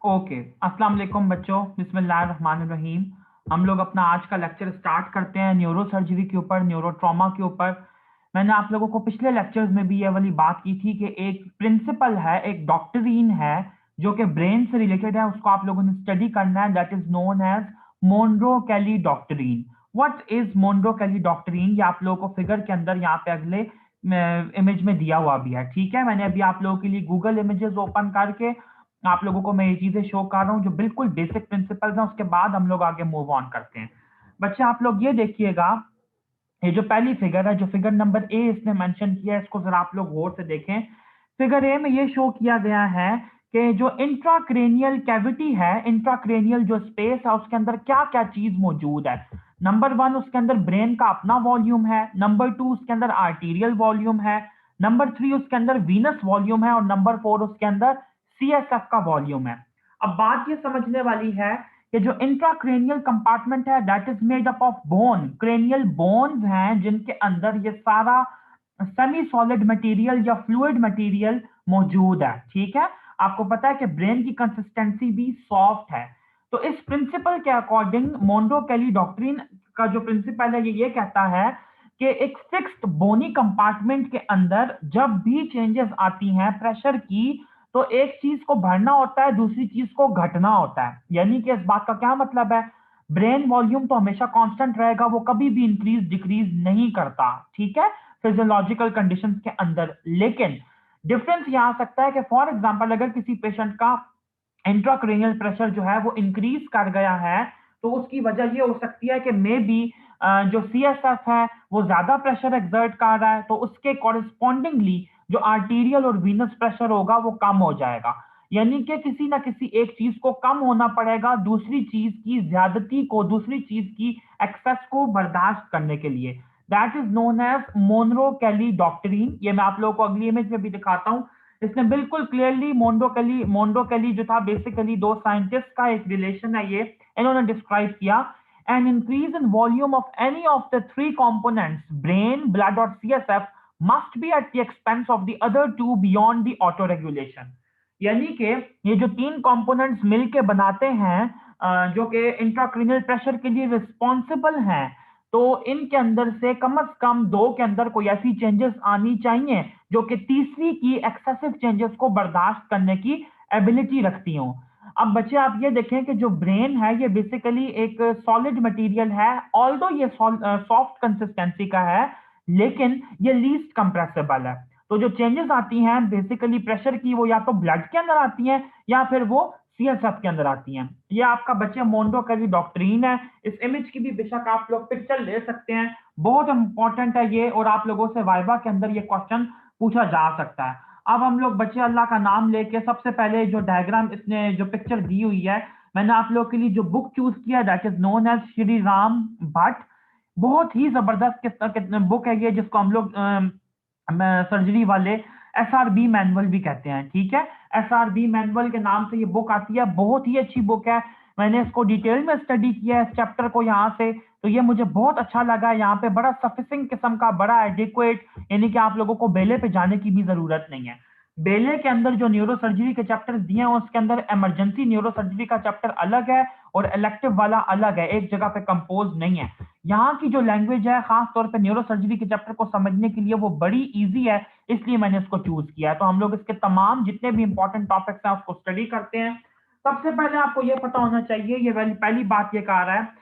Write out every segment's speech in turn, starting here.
Okay. अस्सलाम वालेकुम बच्चों, बिस्मिल्लाहिर्रहमानिर्रहीम। हम लोग अपना आज का लेक्चर स्टार्ट करते हैं न्यूरो सर्जरी के ऊपर, न्यूरो ट्रॉमा के ऊपर। मैंने आप लोगों को पिछले लेक्चर्स में भी ये वाली बात की थी कि एक प्रिंसिपल है, एक डॉक्ट्रिन है जो कि ब्रेन से रिलेटेड है, उसको आप लोगों ने स्टडी करना है। That is known as Monro Kellie doctrine. What is Monro Kellie doctrine? ये आप लोगों को फिगर के अंदर यहाँ पे अगले इमेज में दिया हुआ भी है। ठीक है, मैंने अभी आप लोगों के लिए गूगल इमेजेस ओपन करके आप लोगों को मैं ये चीजें शो कर रहा हूँ जो बिल्कुल बेसिक प्रिंसिपल्स हैं। उसके बाद हम लोग आगे मूव ऑन करते हैं। बच्चे आप लोग ये देखिएगा, ये जो पहली फिगर है, जो फिगर नंबर ए इसने मेंशन किया है, इसको जरा आप लोग गौर से देखें। फिगर ए में ये शो किया गया है कि जो इंट्राक्रेनियल कैविटी है, इंट्राक्रेनियल जो स्पेस है, उसके अंदर क्या क्या चीज मौजूद है। नंबर वन, उसके अंदर ब्रेन का अपना वॉल्यूम है। नंबर टू, उसके अंदर आर्टीरियल वॉल्यूम है। नंबर थ्री, उसके अंदर वीनस वॉल्यूम है। और नंबर फोर, उसके अंदर सीएसएफ का वॉल्यूम है। अब बात ये समझने वाली है कि जो इंट्राक्रेनियल कंपार्टमेंट है that is made up of bone. Cranial bones हैं जिनके अंदर ये सारा सेमी सॉलिड मटेरियल या फ्लूइड मटेरियल मौजूद है। ठीक है, आपको पता है कि ब्रेन की कंसिस्टेंसी भी सॉफ्ट है। तो इस प्रिंसिपल के अकॉर्डिंग मोनरो कैली डॉक्ट्रिन का जो प्रिंसिपल है ये कहता है कि एक फिक्स्ड बोनी कंपार्टमेंट के अंदर जब भी चेंजेस आती हैं प्रेशर की, तो एक चीज को बढ़ना होता है, दूसरी चीज को घटना होता है। यानी कि इस बात का क्या मतलब है, ब्रेन वॉल्यूम तो हमेशा कांस्टेंट रहेगा, वो कभी भी इंक्रीज डिक्रीज नहीं करता। ठीक है, फिजियोलॉजिकल कंडीशंस के अंदर। लेकिन डिफरेंस यहां आ सकता है कि फॉर एग्जांपल अगर किसी पेशेंट का इंट्राक्रेनियल प्रेशर जो है वो इंक्रीज कर गया है, तो उसकी वजह ये हो सकती है कि मे बी जो सीएसएफ है वो ज्यादा प्रेशर एक्सर्ट कर रहा है, तो उसके कॉरेस्पॉन्डिंगली जो आर्टीरियल और वीनस प्रेशर होगा वो कम हो जाएगा। यानी कि किसी ना किसी एक चीज को कम होना पड़ेगा दूसरी चीज की ज्यादती को, दूसरी चीज की एक्सेस को बर्दाश्त करने के लिए। That is known as Monro Kellie doctrine. ये मैं आप लोगों को अगली इमेज में भी दिखाता हूं। इसने बिल्कुल क्लियरली मोन्डो कैली जो था, बेसिकली दो साइंटिस्ट का एक रिलेशन है ये, इन्होंने डिस्क्राइब किया। An increase in volume of any of the three components brain, blood और CSF must be at the expense of the other two beyond the autoregulation. यानी कि ये जो तीन कंपोनेंट्स मिलके बनाते हैं जो कि इंट्राक्रेनियल प्रेशर के लिए रिस्पॉन्सिबल हैं, तो इनके अंदर से कम दो के अंदर कोई ऐसी चेंजेस आनी चाहिए जो कि तीसरी की एक्सेसिव चेंजेस को बर्दाश्त करने की एबिलिटी रखती हो। अब बच्चे आप ये देखें कि जो ब्रेन है ये बेसिकली एक सॉलिड मटेरियल है। ऑल्दो ये सॉफ्ट कंसिस्टेंसी का है, लेकिन ये लीस्ट कंप्रेसिबल है। तो जो चेंजेस आती हैं बेसिकली प्रेशर की, वो या तो ब्लड के अंदर आती हैं या फिर वो सीएसएफ के अंदर आती हैं। ये आपका बच्चे मोन्डो कैली डॉक्ट्रिन है। इस इमेज की भी बेशक आप लोग पिक्चर ले सकते हैं, बहुत इंपॉर्टेंट है ये, और आप लोगों से वाइवा के अंदर ये क्वेश्चन पूछा जा सकता है। अब हम लोग बच्चे अल्लाह का नाम लेके सबसे पहले जो डायग्राम इसने जो पिक्चर दी हुई है, मैंने आप लोग के लिए जो बुक चूज किया that is known as Shri Ram Bhatt. बहुत ही जबरदस्त बुक है ये, जिसको हम लोग सर्जरी वाले एसआरबी मैनुअल भी कहते हैं। ठीक है, एसआरबी मैनुअल के नाम से ये बुक आती है, बहुत ही अच्छी बुक है। मैंने इसको डिटेल में स्टडी किया है इस चैप्टर को यहाँ से, तो ये मुझे बहुत अच्छा लगा। यहाँ पे बड़ा सफिशिएंट किस्म का, बड़ा एडिक्वेट, यानी कि आप लोगों को बेले पे जाने की भी जरूरत नहीं है। बेले के अंदर जो न्यूरो सर्जरी के चैप्टर्स दिए हैं उसके अंदर इमरजेंसी न्यूरो सर्जरी का चैप्टर अलग है और इलेक्टिव वाला अलग है, एक जगह पे कंपोज नहीं है। यहाँ की जो लैंग्वेज है खास तौर पे न्यूरो सर्जरी के चैप्टर को समझने के लिए वो बड़ी इजी है, इसलिए मैंने इसको चूज किया है। तो हम लोग इसके तमाम जितने भी इंपॉर्टेंट टॉपिक्स हैं उसको स्टडी करते हैं। सबसे पहले आपको ये पता होना चाहिए, ये पहली बात ये कह रहा है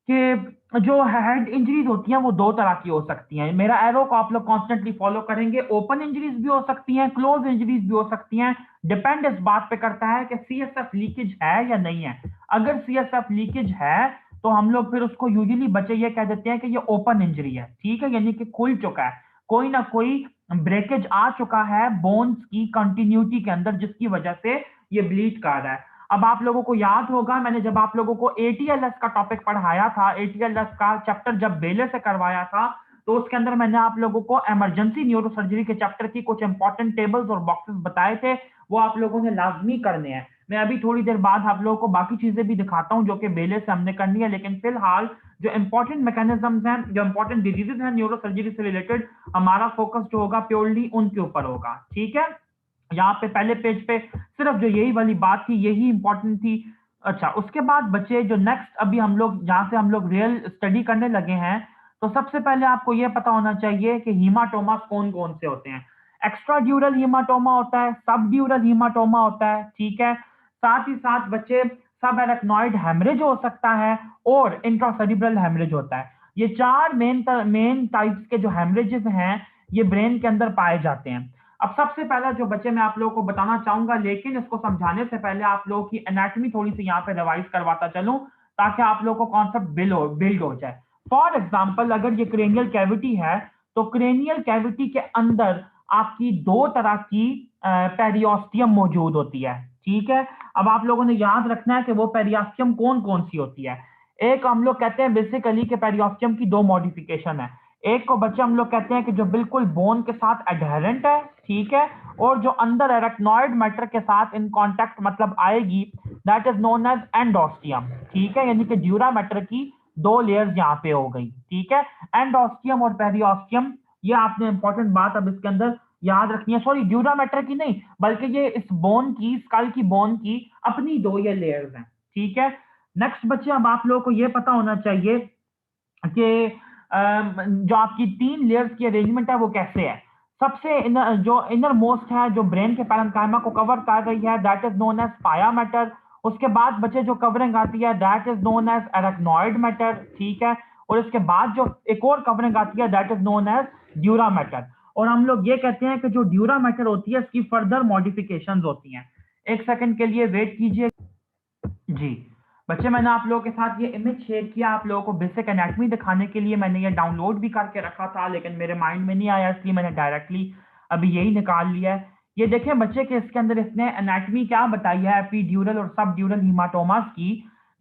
कि जो हेड इंजरीज होती हैं वो दो तरह की हो सकती हैं। मेरा एरो को आप लोग कॉन्स्टेंटली फॉलो करेंगे। ओपन इंजरीज भी हो सकती हैं, क्लोज इंजरीज भी हो सकती हैं। डिपेंड इस बात पे करता है कि सीएसएफ लीकेज है या नहीं है। अगर सीएसएफ लीकेज है तो हम लोग फिर उसको यूजुअली बच्चे ये कह देते हैं कि ये ओपन इंजरी है। ठीक है, यानी कि खुल चुका है, कोई ना कोई ब्रेकेज आ चुका है बोन्स की कंटिन्यूटी के अंदर, जिसकी वजह से ये ब्लीड कर रहा है। अब आप लोगों को याद होगा मैंने जब आप लोगों को एटीएलएस का टॉपिक पढ़ाया था, एटीएलएस का चैप्टर जब बेले से करवाया था, तो उसके अंदर मैंने आप लोगों को इमरजेंसी न्यूरो सर्जरी के चैप्टर की कुछ इंपॉर्टेंट टेबल्स और बॉक्सेस बताए थे, वो आप लोगों ने लाजमी करने हैं। मैं अभी थोड़ी देर बाद आप लोगों को बाकी चीजें भी दिखाता हूं जो कि बेले से हमने करनी है, लेकिन फिलहाल जो इंपॉर्टेंट मैकेनिज्म्स हैं, जो इंपॉर्टेंट डिजीजेस हैं न्यूरो सर्जरी से रिलेटेड, हमारा फोकस जो होगा प्योरली उनके ऊपर होगा। ठीक है, यहाँ पे पहले पेज पे सिर्फ जो यही वाली बात थी यही इंपॉर्टेंट थी। अच्छा, उसके बाद बच्चे जो नेक्स्ट अभी हम लोग जहाँ से हम लोग रियल स्टडी करने लगे हैं, तो सबसे पहले आपको ये पता होना चाहिए कि हीमाटोमा कौन कौन से होते हैं। एक्स्ट्रा ड्यूरल हीमाटोमा होता है, सब ड्यूरल हीमाटोमा होता है, ठीक है। साथ ही साथ बच्चे सब एरेक्नॉइड हेमरेज हो सकता है और इंट्रासेरिब्रल हेमरेज होता है। ये चार मेन टाइप्स के जो हेमरेजेस हैं ये ब्रेन के अंदर पाए जाते हैं। अब सबसे पहला जो बच्चे मैं आप लोगों को बताना चाहूंगा, लेकिन इसको समझाने से पहले आप लोगों की एनाटॉमी थोड़ी सी यहाँ पे रिवाइज करवाता चलूं ताकि आप लोगों को कॉन्सेप्ट बिल्ड हो जाए। फॉर एग्जाम्पल, अगर ये क्रेनियल कैविटी है तो क्रेनियल कैविटी के अंदर आपकी दो तरह की पेरियोस्टियम मौजूद होती है, ठीक है। अब आप लोगों ने याद रखना है कि वो पेरियोस्टियम कौन कौन सी होती है। एक हम लोग कहते हैं बेसिकली कि पेरियोस्टियम की दो मॉडिफिकेशन है। एक को बच्चे हम लोग कहते हैं कि जो बिल्कुल बोन के साथ एडहेरेंट है, ठीक है, और जो अंदर एरेक्नॉइड मैटर के साथ इन कांटेक्ट मतलब आएगी, दैट इज नोन एज एंडोस्टियम, ठीक है। यानी कि ड्यूरा मैटर की दो लेयर्स यहाँ पे हो गई, ठीक है। एंडोस्टियम और पेरियोस्टियम, ये आपने इंपॉर्टेंट बात अब इसके अंदर याद रखनी है। सॉरी, ड्यूरा मैटर की नहीं, बल्कि ये इस बोन की, स्कल की बोन की अपनी दो ये लेयर्स हैं, ठीक है। नेक्स्ट बच्चे, अब आप लोगों को ये पता होना चाहिए कि जो आपकी तीन लेयर्स की अरेंजमेंट है वो कैसे है। सबसे जो इनर मोस्ट है, जो ब्रेन के पैरेन्काइमा को कवर कर रही है, that is known as pia mater. उसके बाद बच्चे जो कवरिंग आती है that is known as arachnoid mater, ठीक है। और इसके बाद जो एक और कवरिंग आती है that is known as dura mater. और हम लोग ये कहते हैं कि जो ड्यूरा मैटर होती है इसकी फर्दर मॉडिफिकेशंस होती हैं। एक सेकंड के लिए वेट कीजिए जी। बच्चे, मैंने आप लोगों के साथ ये इमेज शेयर किया आप लोगों को बेसिक एनाटॉमी दिखाने के लिए। मैंने ये डाउनलोड भी करके रखा था लेकिन मेरे माइंड में नहीं आया, इसलिए मैंने डायरेक्टली अभी यही निकाल लिया है। ये देखें बच्चे के इसके अंदर इसने एनाटॉमी क्या बताई है एपिड्यूरल और सब ड्यूरल हीमाटोमास की।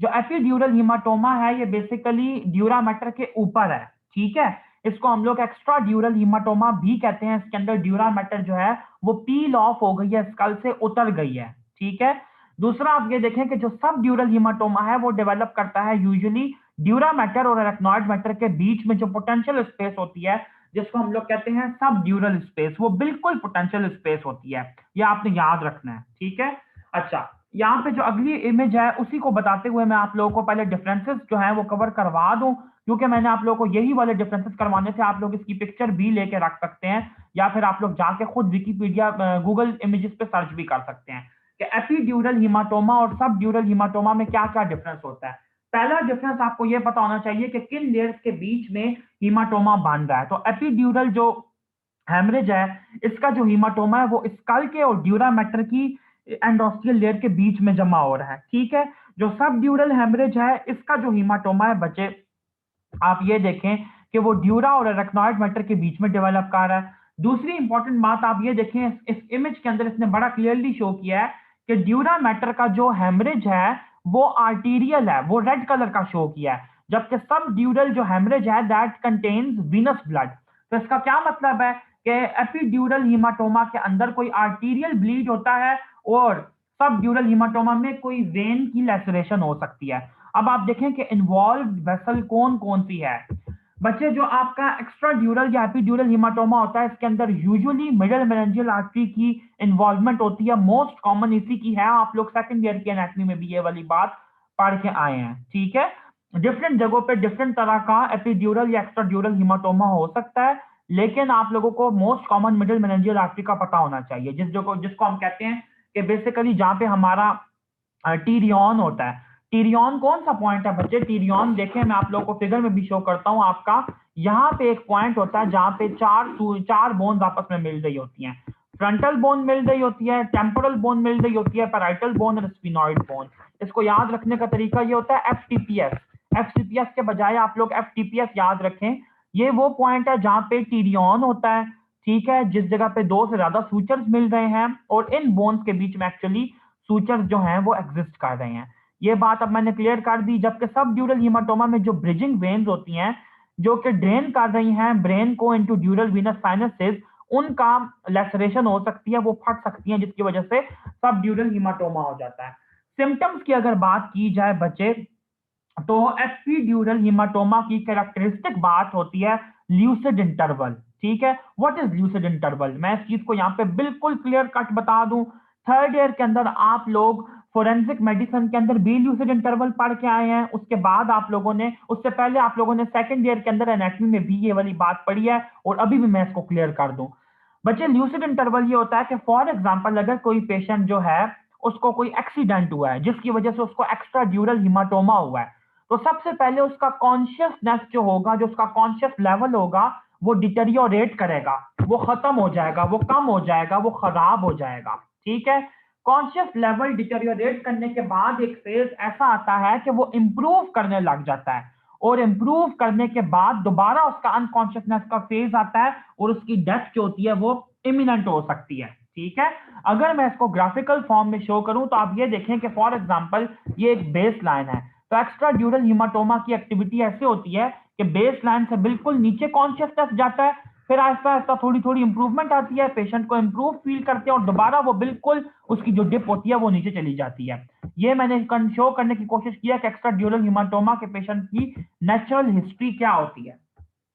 जो एपिड्यूरल हीमाटोमा है ये बेसिकली ड्यूरा मैटर के ऊपर है, ठीक है। इसको हम लोग एक्स्ट्रा ड्यूरल हीमाटोमा भी कहते हैं। इसके अंदर ड्यूरा मैटर जो है वो पील ऑफ हो गई है, स्कल से उतर गई है, ठीक है। दूसरा आप ये देखें कि जो सब ड्यूरल हीमाटोमा है वो डेवलप करता है यूजुअली ड्यूरा मैटर और एरेक्नॉइड मैटर के बीच में जो पोटेंशियल स्पेस होती है, जिसको हम लोग कहते हैं सब ड्यूरल स्पेस, वो बिल्कुल पोटेंशियल स्पेस होती है। ये आपने याद रखना है, ठीक है। अच्छा, यहाँ पे जो अगली इमेज है उसी को बताते हुए मैं आप लोगों को पहले डिफरेंसेस जो है वो कवर करवा दूं, क्योंकि मैंने आप लोगों को यही वाले डिफरेंसेस करवाने थे। आप लोग इसकी पिक्चर भी लेके रख सकते हैं या फिर आप लोग जाके खुद विकीपीडिया गूगल इमेजेस पे सर्च भी कर सकते हैं कि एपिड्यूरल हीमाटोमा और सब ड्यूरल हीमाटोमा में क्या क्या डिफरेंस होता है। पहला डिफरेंस आपको यह पता होना चाहिए कि किन लेयर्स के बीच में हीमाटोमा बन रहा है। तो एपिड्यूरल जो हेमरेज है, इसका जो हीमाटोमा है वो स्कल के और ड्यूरा मैटर की एंडोस्टियल लेयर के बीच में जमा हो रहा है, ठीक है। जो सब ड्यूरल हेमरेज है इसका जो हीमाटोमा है बच्चे, आप ये देखें कि वो ड्यूरा और एरेक्नॉइड मैटर के बीच में डेवलप कर रहा है। दूसरी इंपॉर्टेंट बात आप ये देखें, इस इमेज के अंदर इसने बड़ा क्लियरली शो किया है कि ड्यूरा मैटर का जो हेमरेज है वो आर्टीरियल है, वो रेड कलर का शो किया है, जबकि सब ड्यूरल जो हेमरेज है दैट कंटेन्स वीनस ब्लड। तो इसका क्या मतलब है कि एपिड्यूरल हीमाटोमा के अंदर कोई आर्टीरियल ब्लीड होता है और सब ड्यूरल हीमाटोमा में कोई वेन की लेसरेशन हो सकती है। अब आप देखें कि इन्वॉल्व वेसल कौन कौन सी है। बच्चे, जो आपका एक्स्ट्रा ड्यूरल या एपिड्यूरल हीमाटोमा होता है इसके अंदर यूजुअली मिडल मेनिंजियल आर्टरी की इन्वॉल्वमेंट होती है, मोस्ट कॉमन इसी की है। आप लोग सेकंड ईयर की एनाटॉमी में भी ये वाली बात पढ़ के आए हैं, ठीक है। डिफरेंट जगहों पे डिफरेंट तरह का एपिड्यूरल या एक्स्ट्रा ड्यूरल हीमाटोमा हो सकता है, लेकिन आप लोगों को most common middle meningeal artery का पता होना चाहिए, जिसको हम कहते हैं कि बेसिकली जहां पे हमारा टीरियन होता है। टीरियन कौन सा पॉइंट है बच्चे? टीरियन देखें, मैं आप लोगों को फिगर में भी शो करता हूं आपका। यहाँ पे एक पॉइंट होता है जहां पे चार बोन्स आपस में मिल रही होती हैं। फ्रंटल बोन मिल रही होती है, टेम्पोरल बोन मिल रही होती है, पैराइटल बोन और स्फिनॉइड बोन। इसको याद रखने का तरीका ये होता है एफटीपीएस। एफसीपीएस के बजाय आप लोग एफटीपीएस याद रखें। ये वो पॉइंट है जहां पे टीरियन होता है, ठीक है, जिस जगह पे दो से ज्यादा सूचर्स मिल रहे हैं और इन बोन्स के बीच में एक्चुअली सूचर्स जो हैं वो एग्जिस्ट कर रहे हैं। ये बात अब मैंने क्लियर कर दी। जबकि सब ड्यूरल हीमाटोमा में जो ब्रिजिंग वेन्स होती हैं जो कि ड्रेन कर रही हैं ब्रेन को इनटू ड्यूरल वीनस साइनसेस, उनका लेसरेशन हो सकती है, वो फट सकती हैं, जिसकी वजह से सब ड्यूरल हीमाटोमा हो जाता है। सिम्टम्स की अगर बात की जाए बच्चे, तो एपिड्यूरल हीमाटोमा की कैरेक्टरिस्टिक बात होती है ल्यूसिड इंटरवल, ठीक है। व्हाट इज ल्यूसिड इंटरवल, मैं इस चीज को यहाँ पे बिल्कुल क्लियर कट बता दूं, थर्ड ईयर के अंदर आप लोग फोरेंसिक मेडिसिन के अंदर भी ल्यूसिड इंटरवल पढ़ के आए हैं, उसके बाद आप लोगों ने, उससे पहले आप लोगों ने सेकंड ईयर के अंदर एनाटॉमी में भी ये वाली बात पढ़ी है, और अभी भी मैं इसको क्लियर कर दूं। बच्चे ल्यूसिड इंटरवल ये होता है कि फॉर एग्जांपल अगर कोई पेशेंट जो है उसको कोई एक्सीडेंट हुआ है जिसकी वजह से उसको एक्स्ट्रा ड्यूरल हिमाटोमा हुआ है, तो सबसे पहले उसका कॉन्शियसनेस जो होगा, जो उसका कॉन्शियस लेवल होगा, वो डिटेरियोरेट करेगा, वो खत्म हो जाएगा, वो कम हो जाएगा, वो खराब हो जाएगा। ठीक है। कॉन्शियस लेवल डिटेरियोरेट करने के बाद एक फेज ऐसा आता है कि वो इंप्रूव करने लग जाता है, और इंप्रूव करने के बाद दोबारा उसका अनकॉन्शियसनेस का फेज आता है, और उसकी डेथ जो होती है वो इमिनेंट हो सकती है। ठीक है। अगर मैं इसको ग्राफिकल फॉर्म में शो करूं तो आप ये देखें कि फॉर एग्जांपल ये एक बेस लाइन है, तो एक्स्ट्रा ड्यूरल हिमाटोमा की एक्टिविटी ऐसे होती है कि बेस लाइन से बिल्कुल नीचे कॉन्शियसनेस जाता है, फिर आहिस्ता आहिस्ता थोड़ी थोड़ी इंप्रूवमेंट आती है, पेशेंट को इंप्रूव फील करते हैं, और दोबारा वो बिल्कुल उसकी जो डिप होती है वो नीचे चली जाती है। ये मैंने शो करने की कोशिश किया कि एक्स्ट्रा ड्यूरल हिमाटोमा के पेशेंट की नेचुरल हिस्ट्री क्या होती है,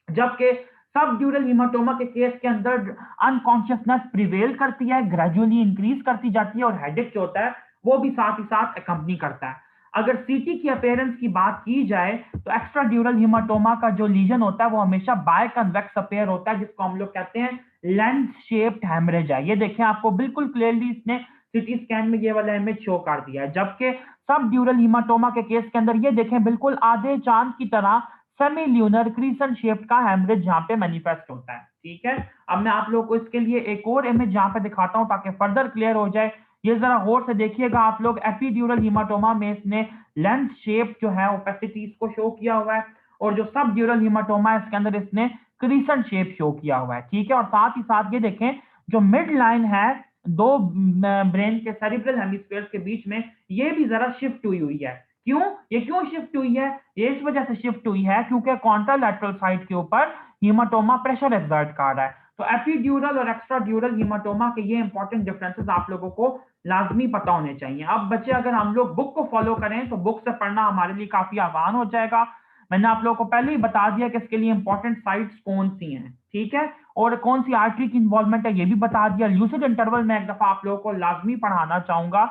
जबकि सब ड्यूरल हिमाटोमा के केस के अंदर अनकॉन्शियसनेस प्रिवेल करती है, ग्रेजुअली इंक्रीज करती जाती है, और हेडेक जो होता है वो भी साथ ही साथ अकम्पनी करता है। अगर सीटी की अपेयरेंस की बात की जाए तो एक्स्ट्रा ड्यूरल हिमाटोमा का जो लीजन होता है वो हमेशा बाय कन्वेक्स अपेयर होता है, जिसको हम लोग कहते हैं लेंस शेप्ड हेमरेज है। ये देखें, आपको बिल्कुल क्लियरली इसने सीटी स्कैन में ये वाला इमेज शो कर दिया है, जबकि सब ड्यूरल हिमाटोमा के केस के अंदर ये देखें बिल्कुल आधे चांद की तरह सेमी ल्यूनर क्रीसेंट शेप का हेमरेज यहाँ पे मैनिफेस्ट होता है। ठीक है। अब मैं आप लोगों को इसके लिए एक और इमेज यहाँ पे दिखाता हूँ ताकि फर्दर क्लियर हो जाए। ये जरा गौर से देखिएगा आप लोग, एपिड्यूरल हीमाटोमा में इसने लेंस शेप जो है ओपेसिटी इसको शो किया हुआ है, और जो सब ड्यूरल हीमाटोमा है इसके अंदर इसने क्रीसेंट शेप शो किया हुआ है। ठीक है। और साथ ही साथ ये देखें, जो मिड लाइन है दो ब्रेन के सेरिब्रल हेमिस्फीयर्स के बीच में, ये भी जरा शिफ्ट हुई हुई है। क्यों? ये क्यों शिफ्ट हुई है? ये इस वजह से शिफ्ट हुई है क्योंकि कॉन्ट्रालैटरल साइड के ऊपर हीमाटोमा प्रेशर एक्सर्ट कर रहा है। तो एपिड्यूरल और एक्स्ट्रा ड्यूरल हीमाटोमा के ये इंपॉर्टेंट डिफरेंसेस आप लोगों को लाजमी पता होने चाहिए। अब बच्चे, अगर हम लोग बुक को फॉलो करें तो बुक से पढ़ना हमारे लिए काफी आसान हो जाएगा। मैंने आप लोगों को पहले ही बता दिया कि इसके लिए इंपॉर्टेंट साइट्स कौन सी हैं। ठीक है। और कौन सी आर्टरी की इन्वॉल्वमेंट है ये भी बता दिया। ल्यूसिड इंटरवल में एक दफा आप लोगों को लाजमी पढ़ाना चाहूंगा।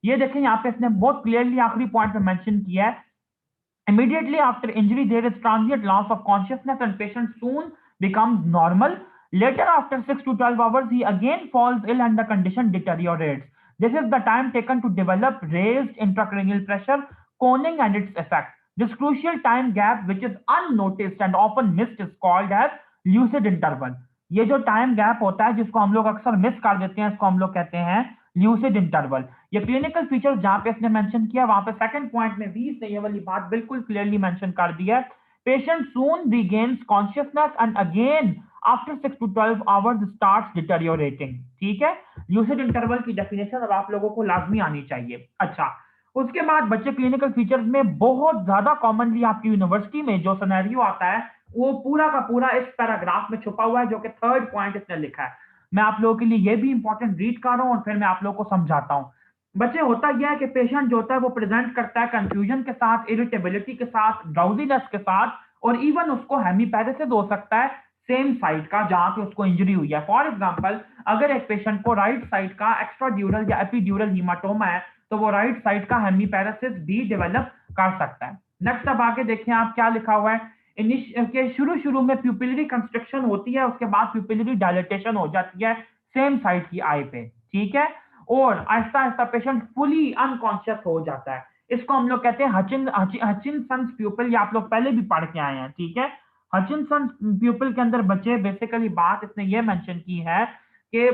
ये देखें, यहाँ पे इसने बहुत क्लियरली आखिरी पॉइंट में मेंशन किया है, immediately after injury, there is transient loss of consciousness and patient soon becomes normal. Later, after 6 to 12 hours, he again falls ill and the condition deteriorates. This is the time taken to develop raised intracranial pressure, coning and its effect. This crucial time gap, which is unnoticed and often missed, is called as lucid interval. ये जो time gap होता है जिसको हम लोग अक्सर miss कर देते हैं, इसको हम लोग कहते हैं ल्यूसिड इंटरवल। ये क्लिनिकल फीचर्स जहां पे इसने मेंशन किया वहां पे सेकंड पॉइंट में भी इसने ये वाली बात बिल्कुल क्लियरली मेंशन कर दिया है। Patient soon regains consciousness and again after 6 to 12 hours starts deteriorating. ठीक है। ल्यूसिड इंटरवल की डेफिनेशन अब आप लोगों को लाजमी आनी चाहिए। अच्छा, उसके बाद बच्चे क्लिनिकल फीचर्स में बहुत ज्यादा कॉमनली आपकी यूनिवर्सिटी में जो सिनेरियो आता है वो पूरा का पूरा इस पैराग्राफ में छुपा हुआ है, जो कि थर्ड पॉइंट इसने लिखा है। मैं आप लोगों के लिए ये भी इंपॉर्टेंट रीड कर रहा हूं और फिर मैं आप लोगों को समझाता हूं। बच्चे, होता यह है कि पेशेंट जो होता है वो प्रेजेंट करता है कंफ्यूजन के साथ, इरिटेबिलिटी के साथ, ड्राउजीनेस के साथ, और इवन उसको हेमीपैरेसिस हो सकता है सेम साइड का जहां पे उसको इंजरी हुई है। फॉर एग्जांपल, अगर एक पेशेंट को राइट साइड का एक्स्ट्रा ड्यूरल या एपिड्यूरल हीमाटोमा है तो वो राइट साइड का हेमीपैरेसिस भी डेवलप कर सकता है। नेक्स्ट अब आगे देखें आप क्या लिखा हुआ है। के शुरू शुरू में प्यूपिलरी कंस्ट्रक्शन होती है, उसके बाद प्यूपिलरी डायलेटेशन हो जाती है सेम साइड की आई पे। ठीक है। और Aahista Aahista patient fully unconscious हो जाता है। इसको हम लोग कहते हैं हचिनसन प्यूपिल, ये आप लोग पहले भी पढ़ के आए हैं। ठीक है। हचिनसन प्यूपिल के अंदर बच्चे बेसिकली बात इसने ये मेंशन की है कि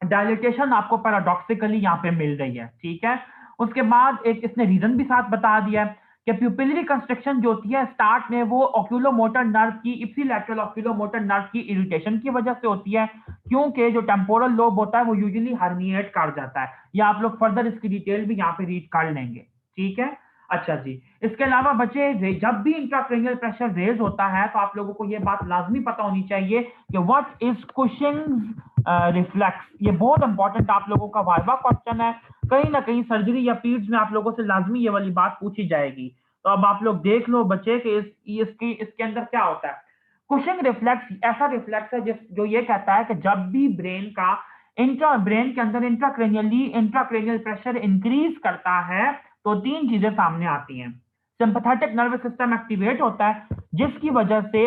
डायलिटेशन आपको पैराडॉक्सिकली यहाँ पे मिल रही है। ठीक है। उसके बाद एक इसने रीजन भी साथ बता दिया है कि प्यूपिलरी कंस्ट्रक्शन जो होती है स्टार्ट में वो ऑक्यूलोमोटर नर्व की, इप्सिलैटरल ऑक्यूलोमोटर नर्व की इरिटेशन की वजह से होती है, क्योंकि जो टेम्पोरल लोब होता है वो यूजुअली हर्निएट कर जाता है। या आप लोग फर्दर इसकी डिटेल भी यहाँ पे रीड कर लेंगे। ठीक है। अच्छा जी, इसके अलावा बच्चे जब भी इंट्राक्रेनियल प्रेशर रेज होता है तो आप लोगों को ये बात लाजमी पता होनी चाहिए कि व्हाट इज कुशिंग्स रिफ्लेक्स। ये बहुत इंपॉर्टेंट आप लोगों का वाइवा क्वेश्चन है, कहीं ना कहीं सर्जरी या पीड्स में आप लोगों से लाजमी ये वाली बात पूछी जाएगी। तो अब आप लोग देख लो बच्चे कि इसके अंदर क्या होता है। कुशिंग रिफ्लेक्स ऐसा रिफ्लेक्स है जो ये कहता है कि जब भी ब्रेन के अंदर इंट्राक्रेनियल प्रेशर इंक्रीज करता है तो तीन चीजें सामने आती हैं। सिंपैथेटिक नर्वस सिस्टम एक्टिवेट होता है, जिसकी वजह से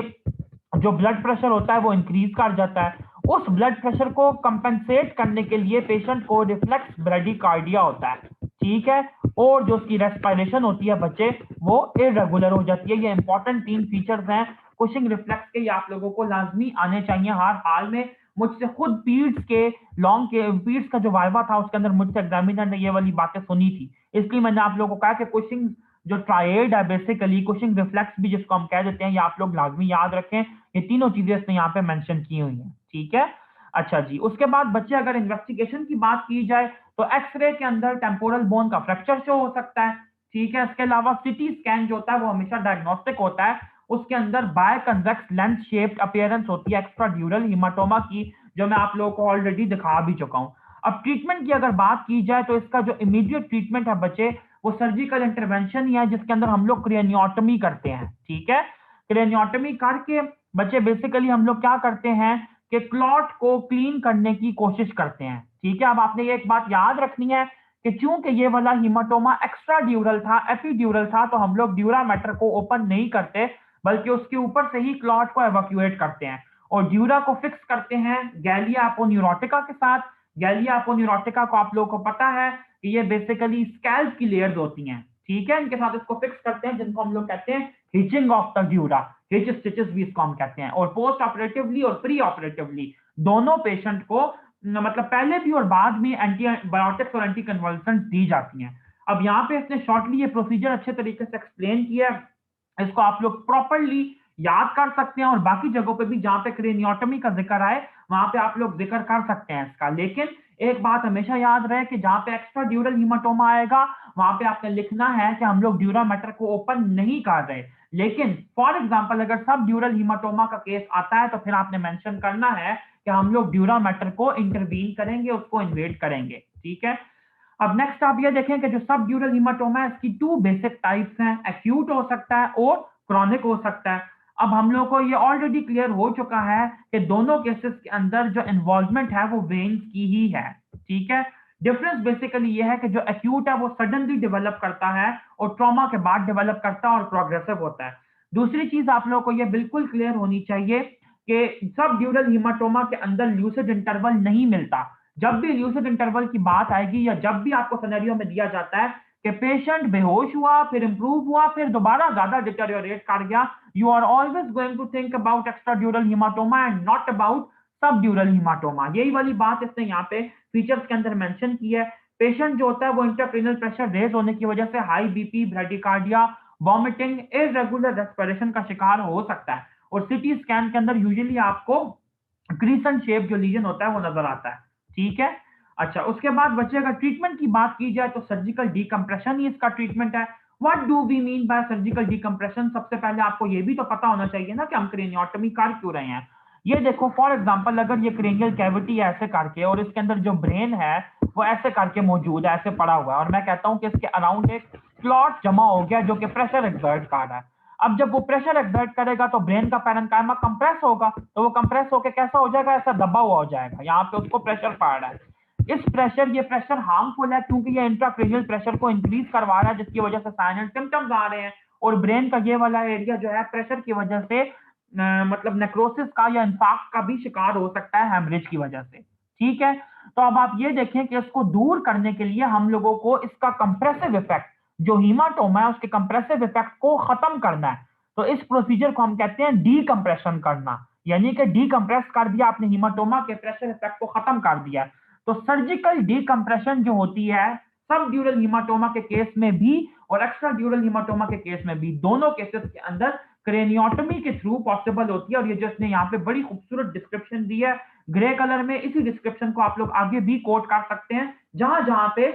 जो ब्लड प्रेशर होता है वो इंक्रीज कर जाता है। उस ब्लड प्रेशर को कंपेंसेट करने के लिए पेशेंट को रिफ्लेक्स ब्रेडिकार्डिया होता है, ठीक है। और जो उसकी रेस्पिरेशन होती है बच्चे, वो इरेगुलर हो जाती है। ये इंपॉर्टेंट तीन फीचर्स हैं कुशिंग रिफ्लेक्स के, ये आप लोगों को लाजमी आने चाहिए हर हाल में। मुझसे खुद पीड्स का जो वाइवा था उसके अंदर मुझसे एग्जामिनर ने ये वाली बातें सुनी थी, इसलिए मैंने आप लोगों को कहा कि कुशिंग जो ट्रायड है, बेसिकली कुशिंग रिफ्लेक्स भी जिसको हम कह देते हैं, ये आप लोग लाजमी याद रखें। ये तीनों चीजें इसने यहाँ पे मेंशन की हुई हैं, ठीक है। अच्छा जी, उसके बाद बच्चे अगर इन्वेस्टिगेशन की बात की जाए तो एक्सरे के अंदर टेम्पोरल बोन का फ्रैक्चर शो हो सकता है, ठीक है। इसके अलावा सिटी स्कैन जो होता है वो हमेशा डायग्नोस्टिक होता है, उसके अंदर बायकन्वेक्स लेंस शेप्ड अपीयरेंस होती है एक्स्ट्राड्यूरल हीमाटोमा की, जो मैं आप लोगों को ऑलरेडी दिखा भी चुका हूं। अब ट्रीटमेंट की अगर बात की जाए तो इसका जो इमीडिएट ट्रीटमेंट है बच्चे, वो सर्जिकल इंटरवेंशन ही है, जिसके अंदर हम लोग क्रेनियोटमी करते हैं, ठीक है। क्रेनियोटमी करके बच्चे बेसिकली हम लोग क्या करते हैं कि क्लॉट को क्लीन करने की कोशिश करते हैं, ठीक है। अब आपने ये एक बात याद रखनी है कि चूंकि ये वाला हीमाटोमा एक्स्ट्रा ड्यूरल था, एपीड्यूरल था, तो हम लोग ड्यूरा मैटर को ओपन नहीं करते, बल्कि उसके ऊपर से ही क्लॉट को एवैक्यूएट करते हैं और ड्यूरा को फिक्स करते हैं गैलिया अपोन्यूरोटिका के साथ। गैलिया अपोन्यूरोटिका को आप लोगों को पता है कि ये बेसिकली स्कैल्प की लेयर्स होती हैं, ठीक है। इनके साथ इसको फिक्स करते हैं, जिनको हम लोग कहते हैं hitching of the dura, hitch stitches भी इसको हम कहते हैं। और पोस्ट ऑपरेटिवली और प्री ऑपरेटिवली दोनों पेशेंट को मतलब पहले भी और बाद में एंटीबायोटिक्स और एंटी कन्वल्सेंट्स दी जाती हैं। अब यहाँ पे इसने शॉर्टली ये प्रोसीजर अच्छे तरीके से एक्सप्लेन किया है, इसको आप लोग प्रॉपरली याद कर सकते हैं और बाकी जगहों पे भी जहां पे क्रेनियोटमी का जिक्र आए वहां पे आप लोग जिक्र कर सकते हैं इसका। लेकिन एक बात हमेशा याद रहे कि जहां पे एक्स्ट्रा ड्यूरल हीमाटोमा आएगा वहां पे आपने लिखना है कि हम लोग ड्यूरा मैटर को ओपन नहीं कर रहे। लेकिन फॉर एग्जांपल अगर सब ड्यूरल हीमाटोमा का केस आता है तो फिर आपने मेंशन करना है कि हम लोग ड्यूरा मैटर को इंटरवीन करेंगे, उसको इन्वेड करेंगे, ठीक है। अब नेक्स्ट आप ये देखें कि जो सब ड्यूरल हीमाटोमा है इसकी टू बेसिक टाइप्स हैं, एक्यूट हो सकता है और क्रॉनिक हो सकता है। अब हम लोग को ये ऑलरेडी क्लियर हो चुका है कि दोनों केसेस के अंदर जो इन्वॉल्वमेंट है वो वेन्स की ही है, ठीक है। डिफरेंस बेसिकली ये है कि जो एक्यूट है वो सडनली डेवलप करता है और ट्रॉमा के बाद डेवलप करता है और प्रोग्रेसिव होता है। दूसरी चीज आप लोगों को ये बिल्कुल क्लियर होनी चाहिए कि सब ड्यूरल हीमाटोमा के अंदर ल्यूसिड इंटरवल नहीं मिलता। जब भी ल्यूसिड इंटरवल की बात आएगी या जब भी आपको सिनेरियो में दिया जाता है कि पेशेंट बेहोश हुआ, फिर इंप्रूव हुआ, फिर दोबारा ज्यादा डिटेरियोरेट कर गया, you are always going to think about extradural haematoma and not about subdural haematoma. यही वाली बात इसने यहाँ पे फीचर्स के अंदर मेंशन की है। पेशेंट जो होता है वो इंट्राक्रेनियल प्रेशर रेज होने की वजह से high BP, bradycardia, vomiting, irregular respiration का शिकार हो सकता है और सीटी स्कैन के अंदर यूजुअली आपको क्रीसेंट शेप जो लीजन होता है वो नजर आता है, ठीक है। अच्छा, उसके बाद बच्चे अगर ट्रीटमेंट की बात की जाए तो सर्जिकल डीकम्प्रेशन ही इसका ट्रीटमेंट है। What do we mean by surgical decompression? सबसे पहले आपको ये भी तो पता होना चाहिए ना कि हम क्रेनियोटमी कर क्यों रहे हैं। ये देखो फॉर एग्जांपल अगर ये क्रेनियल कैविटी है ऐसे करके और इसके अंदर जो ब्रेन है वो ऐसे करके मौजूद है, ऐसे पड़ा हुआ है, और मैं कहता हूं कि इसके अराउंड एक क्लॉट जमा हो गया जो कि प्रेशर एक्सर्ट कर रहा है। अब जब वो प्रेशर एक्सर्ट करेगा तो ब्रेन का पैरेन्काइमा कंप्रेस होगा, तो वो कंप्रेस होकर कैसा हो जाएगा, ऐसा दबा हुआ हो जाएगा, यहाँ पे उसको प्रेशर पड़ रहा है। ये प्रेशर हार्मफुल है क्योंकि ये इंट्राक्रेनियल प्रेशर को इंक्रीज करवा रहा है, जिसकी वजह से साइनल सिम्टम्स आ रहे हैं और ब्रेन का ये वाला एरिया जो है प्रेशर की वजह से मतलब नेक्रोसिस का या इंफाक्ट का भी शिकार हो सकता है हेमरेज की वजह से, ठीक है। तो अब आप ये देखें कि इसको दूर करने के लिए हम लोगों को इसका कंप्रेसिव इफेक्ट, जो हीमाटोमा है उसके कंप्रेसिव इफेक्ट को खत्म करना है। तो इस प्रोसीजर को हम कहते हैं डीकम्प्रेशन करना, यानी कि डीकम्प्रेस कर दिया आपने, हीमाटोमा के प्रेशर इफेक्ट को खत्म कर दिया। तो सर्जिकल डीकम्प्रेशन जो होती है सब ड्यूरल हीमाटोमा के केस में भी और एक्स्ट्रा ड्यूरल हीमाटोमा के केस में भी, दोनों केसेस के अंदर क्रेनियोटमी के थ्रू पॉसिबल होती है। और ये जो इसने यहाँ पे बड़ी खूबसूरत डिस्क्रिप्शन दी है ग्रे कलर में, इसी डिस्क्रिप्शन को आप लोग आगे भी कोट कर सकते हैं जहां जहां पे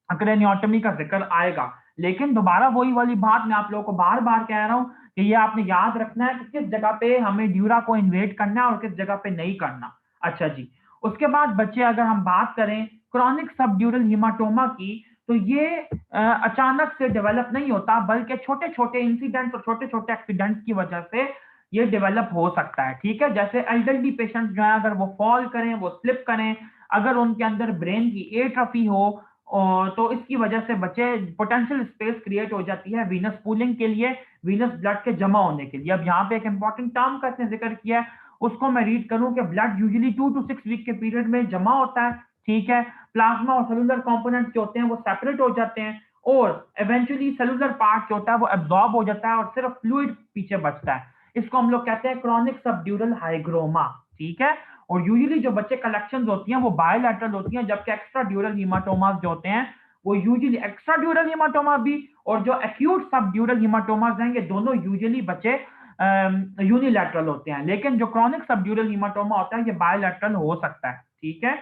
क्रेनियोटमी का जिक्र आएगा। लेकिन दोबारा वही वाली बात मैं आप लोगों को बार बार कह रहा हूं कि ये आपने याद रखना है कि किस जगह पे हमें ड्यूरा को इन्वेट करना है और किस जगह पे नहीं करना। अच्छा जी, उसके बाद बच्चे अगर हम बात करें क्रॉनिक सब ड्यूरल हीमाटोमा की, तो ये अचानक से डेवलप नहीं होता, बल्कि छोटे छोटे इंसिडेंट्स और छोटे छोटे एक्सीडेंट्स की वजह से ये डेवलप हो सकता है, ठीक है। जैसे एल्डरली पेशेंट्स जो है अगर वो फॉल करें, वो स्लिप करें, अगर उनके अंदर ब्रेन की एट्रोफी हो, और तो इसकी वजह से बच्चे पोटेंशियल स्पेस क्रिएट हो जाती है वीनस पूलिंग के लिए, वीनस ब्लड के जमा होने के लिए। अब यहाँ पे एक इंपॉर्टेंट टर्म का इसने जिक्र किया है, उसको मैं रीड करूं कि ब्लड यूजुअली 2 to 6 वीक के पीरियड में जमा होता है, ठीक है। प्लाज्मा और सेलुलर कंपोनेंट्स जो होते हैं वो सेपरेट हो जाते हैं, और इवेंचुअली सेलुलर पार्ट जो होता है वो एब्जॉर्ब हो जाता है और सिर्फ फ्लूइड पीछे बचता है। इसको हम लोग कहते हैं क्रॉनिक सबड्यूरल हाइग्रोमा, ठीक है। और यूजुअली जो बच्चे कलेक्शंस होती हैं वो बायोलैटरल होती हैं, जबकि एक्स्ट्रा ड्यूरल हीमाटोमास जो होते हैं वो यूजुअली एक्स्ट्रा ड्यूरल हीमाटोमा भी और जो एक्यूट सब ड्यूरल हीमाटोमास हैं ये दोनों यूजुअली बच्चे यूनिलैटरल होते हैं, लेकिन जो क्रॉनिक सब ड्यूरल हीमाटोमा होता है ये बायोलैटरल हो सकता है, ठीक है।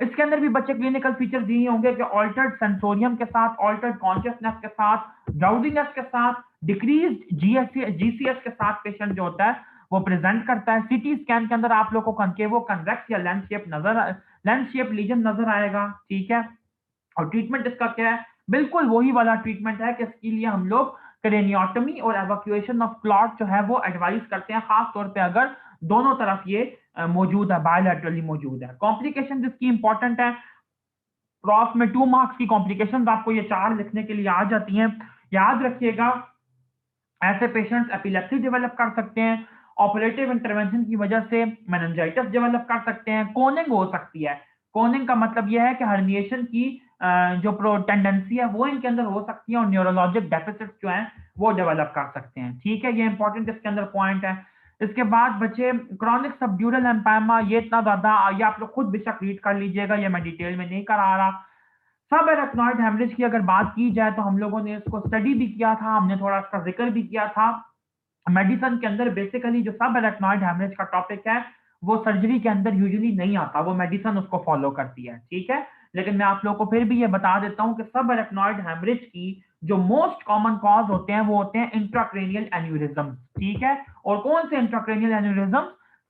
इसके अंदर भी बच्चे क्लिनिकल फीचर्स दिए होंगे कि ऑल्टर्ड सेंसोरियम के साथ, ऑल्टर्ड कॉन्शियसनेस के साथ, ड्राउजीनेस के साथ, डिक्रीज्ड जीसीएस के साथ पेशेंट जो होता है वो प्रेजेंट करता है। सीटी स्कैन के अंदर आप लोगों को कनकेवो कन्वेक्स या लेंस शेप लीजन नजर आएगा, ठीक है। और ट्रीटमेंट इसका क्या है, बिल्कुल वही वाला ट्रीटमेंट है कि इसके लिए हम लोग क्रेनियोटमी और एवैक्यूएशन ऑफ क्लॉट जो है वो एडवाइस करते हैं, खास तौर पे अगर दोनों तरफ ये मौजूद है, बायोलैटरली मौजूद है। कॉम्प्लिकेशन जिसकी इंपॉर्टेंट है, प्रॉफ में 2 मार्क्स की कॉम्प्लिकेशन आपको ये 4 लिखने के लिए आ जाती हैं। याद रखिएगा, ऐसे पेशेंट्स एपिलेप्सी डेवलप कर सकते हैं, ऑपरेटिव इंटरवेंशन की वजह से मेनिंजाइटिस डेवलप कर सकते हैं, कोनिंग हो सकती है। कोनिंग का मतलब यह है कि हर्निएशन की जो प्रो टेंडेंसी है वो इनके अंदर हो सकती है, और न्यूरोलॉजिक डेफिसिट्स जो हैं वो डेवलप कर सकते हैं, ठीक है। ये इंपॉर्टेंट इसके अंदर पॉइंट है। इसके बाद बच्चे क्रॉनिक सबड्यूरल एम्पायमा, ये इतना ज्यादा ये आप लोग खुद बेशक रीड कर लीजिएगा, ये मैं डिटेल में नहीं करा रहा। सब एरेक्नॉइड हेमरेज की अगर बात की जाए तो हम लोगों ने इसको स्टडी भी किया था, हमने थोड़ा इसका जिक्र भी किया था। मेडिसिन के अंदर बेसिकली जो सब एरेक्नॉइड हेमरेज का टॉपिक है वो सर्जरी के अंदर यूजुअली नहीं आता, वो मेडिसिन उसको फॉलो करती है, ठीक है। लेकिन मैं आप लोगों को फिर भी ये बता देता हूं कि सब एरेक्नॉइड हेमरेज की जो मोस्ट कॉमन कॉज होते हैं वो होते हैं इंट्राक्रेनियल एन्यूरिज्म, ठीक है। और कौन से इंट्राक्रेनियल एन्यूरिज्म,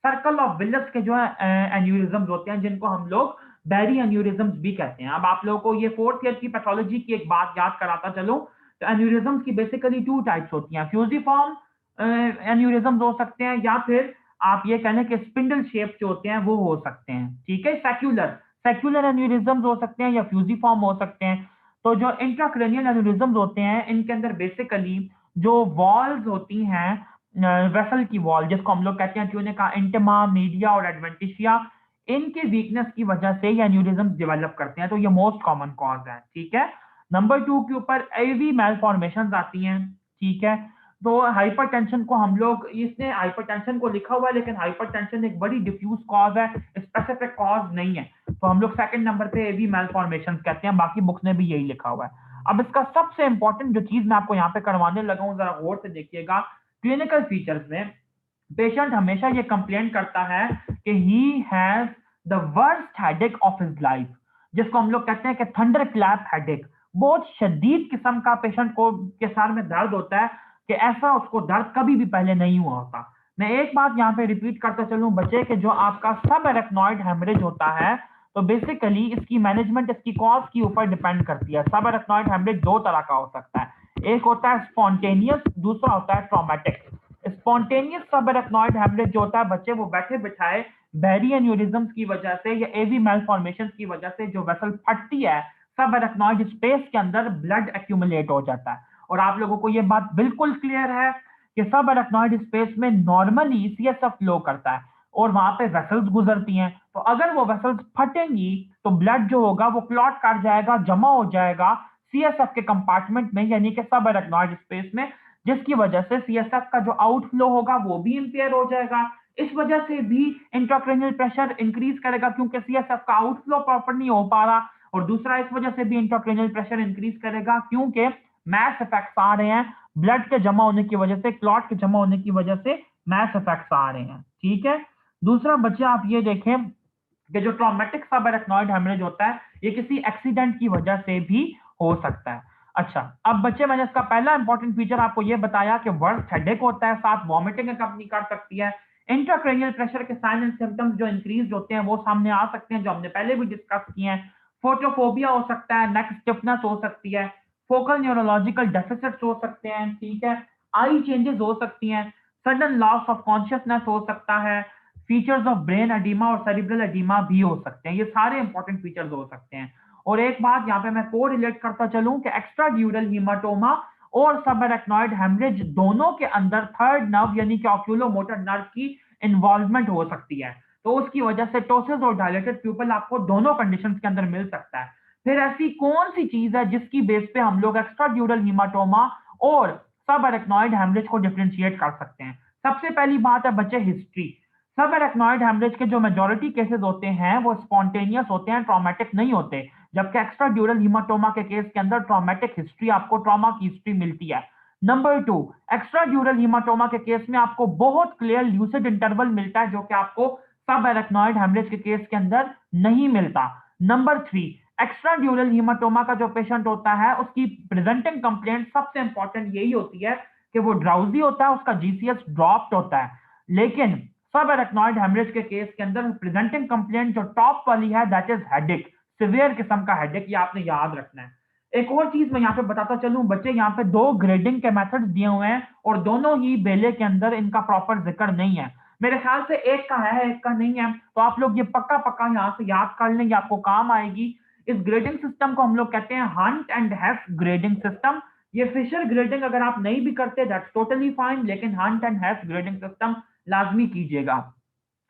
सर्कल ऑफ विलियस के जो एन्यूरिज्म होते हैं, जिनको हम लोग बैरी एन्यूरिज्म्स भी कहते हैं। अब आप लोगों को ये 4th ईयर की पैथोलॉजी की एक बात याद कराता चलो, तो एन्यूरिज्म्स की बेसिकली 2 टाइप्स होती हैं, फ्यूजिफॉर्म एन्यूरिज्म्स हो सकते हैं, या फिर आप ये कह लें कि स्पिंडल शेप जो होते हैं वो हो सकते हैं, ठीक है। सेक्युलर सेक्युलर एन्यूरिज्म्स हो सकते हैं या फ्यूजिफॉर्म हो सकते हैं। तो जो इंट्राक्रेनियल एन्यूरिज्म्स होते हैं इनके अंदर बेसिकली जो वॉल्स होती हैं, वेसल की वॉल जिसको हम लोग कहते हैं ट्यूनिका इंटिमा, मीडिया और एडवेंटिशिया, इनके वीकनेस की वजह से ये एन्यूरिज्म डेवलप करते हैं, तो ये मोस्ट कॉमन कॉज है, ठीक है। नंबर 2 के ऊपर एवी मेलफॉर्मेशन आती हैं, ठीक है। तो हाइपरटेंशन को हम लोग, इसने हाइपरटेंशन को लिखा हुआ है लेकिन हाइपरटेंशन एक बड़ी डिफ्यूज कॉज है, स्पेसिफिक कॉज नहीं है, तो हम लोग सेकंड नंबर पे एवी मेलफॉर्मेशन कहते हैं, बाकी बुक्स ने भी यही लिखा हुआ है। अब इसका सबसे इंपॉर्टेंट जो चीज मैं आपको यहाँ पे करवाने लगा हूँ, जरा गौर से देखिएगा, क्लिनिकल फीचर्स में पेशेंट हमेशा ये कंप्लेन करता है कि he has the worst headache of his life, जिसको हम लोग कहते हैं कि थंडर क्लैप हेडेक। बहुत शदीद किस्म का पेशेंट को के सर में दर्द होता है कि ऐसा उसको दर्द कभी भी पहले नहीं हुआ होता। मैं एक बात यहाँ पे रिपीट करता चलूं बच्चे, कि जो आपका सब एरेक्नॉइड हेमरेज होता है, तो बेसिकली इसकी मैनेजमेंट इसकी कॉज के ऊपर डिपेंड करती है। सब एरेक्नॉइड हेमरेज 2 तरह का हो सकता है, एक होता है स्पॉन्टेनियस, दूसरा होता है ट्रॉमेटिक। स्पॉन्टेनियस सब एरेक्नॉइड हेमरेज जो होता है, बच्चे वो बैठे बिठाए बैरी एन्यूरिज्म्स की वजह से या एवी मेलफॉर्मेशन की वजह से जो वेसल फटती है, सब एरेक्नॉइड स्पेस के अंदर ब्लड एक्यूमुलेट हो जाता है। और आप लोगों को ये बात बिल्कुल क्लियर है कि सब एरेक्नॉइड स्पेस में नॉर्मली सीएसएफ फ्लो करता है और वहां पे वेसल्स गुजरती हैं, तो अगर वो वेसल्स फटेंगी तो ब्लड जो होगा वो क्लॉट कर जाएगा, जमा हो जाएगा सीएसएफ के कंपार्टमेंट में, यानी कि सब एरेक्नॉइड स्पेस में, जिसकी वजह से सीएसएफ का जो आउटफ्लो होगा वो भी इंपेयर हो जाएगा। इस वजह से भी इंट्राक्रेनियल प्रेशर इंक्रीज करेगा, क्योंकि सीएसएफ का आउटफ्लो प्रॉपर नहीं हो पा रहा, और दूसरा इस वजह से भी इंट्राक्रेनियल प्रेशर इंक्रीज करेगा क्योंकि मैस इफेक्ट्स आ रहे हैं, ब्लड के जमा होने की वजह से, क्लॉट के जमा होने की वजह से मैस इफेक्ट्स आ रहे हैं, ठीक है। दूसरा बच्चे आप ये देखें कि जो ट्रॉमेटिक सब एरेक्नॉइड हेमरेज होता है ये किसी एक्सीडेंट की वजह से भी हो सकता है। अच्छा, अब बच्चे मैंने इसका पहला इंपॉर्टेंट फीचर आपको ये बताया कि वर्स्ट हेडेक होता है, साथ वॉमिटिंग अकम्पनी कर सकती है। इंट्राक्रेनियल प्रेशर के साइन एंड सिम्टम्स जो इंक्रीज होते हैं वो सामने आ सकते हैं, जो हमने पहले भी डिस्कस किए हैं। फोटोफोबिया हो सकता है, नेक स्टिफनेस हो सकती है, फोकल न्यूरोलॉजिकल डेफिसिट्स हो सकते हैं, ठीक है, आई चेंजेस हो सकती हैं, सडन लॉस ऑफ कॉन्शियसनेस हो सकता है, फीचर्स ऑफ ब्रेन एडिमा और सेरिब्रल एडिमा भी हो सकते हैं। ये सारे इंपॉर्टेंट फीचर्स हो सकते हैं। और एक बात यहाँ पे मैं को रिलेट करता चलूं कि एक्स्ट्रा ड्यूरल हीमाटोमा और सबएरेक्नॉइड हेमरेज दोनों के अंदर थर्ड नर्व यानी कि ऑक्यूलोमोटर नर्व की इन्वॉल्वमेंट हो सकती है। तो उसकी वजह से टोसिस और डायलेटेड प्यूपल आपको दोनों कंडीशंस के अंदर मिल सकता है। फिर ऐसी कौन सी चीज है जिसकी बेस पे हम लोग एक्स्ट्रा ड्यूरल हीमाटोमा और सब एरेक्नॉइड हेमरेज को डिफरेंशिएट कर सकते हैं? सबसे पहली बात है बच्चे हिस्ट्री। सब एरेक्नॉइड हेमरेज के जो मेजोरिटी केसेस होते हैं वो स्पॉन्टेनियस होते हैं, ट्रॉमेटिक नहीं होते, जबकि एक्स्ट्रा ड्यूरल हीमाटोमा के केस के अंदर ट्रॉमेटिक हिस्ट्री, आपको ट्रॉमा की हिस्ट्री मिलती है। नंबर टू, एक्स्ट्रा ड्यूरल हीमाटोमा के केस में आपको बहुत क्लियर ल्यूसिड इंटरवल मिलता है, जो कि आपको सब एरेक्नॉइड हेमरेज के केस के अंदर नहीं मिलता। नंबर थ्री, एक्स्ट्रा ड्यूरल हीमाटोमा का जो पेशेंट होता है उसकी प्रेजेंटिंग कंप्लेंट सबसे इंपॉर्टेंट यही होती है कि वो ड्राउजी होता है, उसका जीसीएस ड्रॉप्ड होता है। लेकिन सब एरेक्नॉइड हेमरेज के केस के अंदर प्रेजेंटिंग कंप्लेंट जो टॉप वाली है दैट इज हेडेक, सिवियर किस्म का हेडेक, ये आपने याद रखना है। एक और चीज मैं यहाँ पे बताता चलूं बच्चे, यहाँ पे दो ग्रेडिंग के मेथड्स दिए हुए हैं और दोनों ही बेले के अंदर इनका प्रॉपर जिक्र नहीं है। मेरे ख्याल से एक का है एक का नहीं है, तो आप लोग ये पक्का पक्का यहाँ से याद कर लेंगे, आपको काम आएगी। इस ग्रेडिंग सिस्टम को हम लोग कहते हैं Hunt and Hef grading system. ये फिशर ग्रेडिंग अगर आप नहीं भी करते दैट्स टोटली फाइन, लेकिन Hunt and Hef grading system लाजमी कीजिएगा।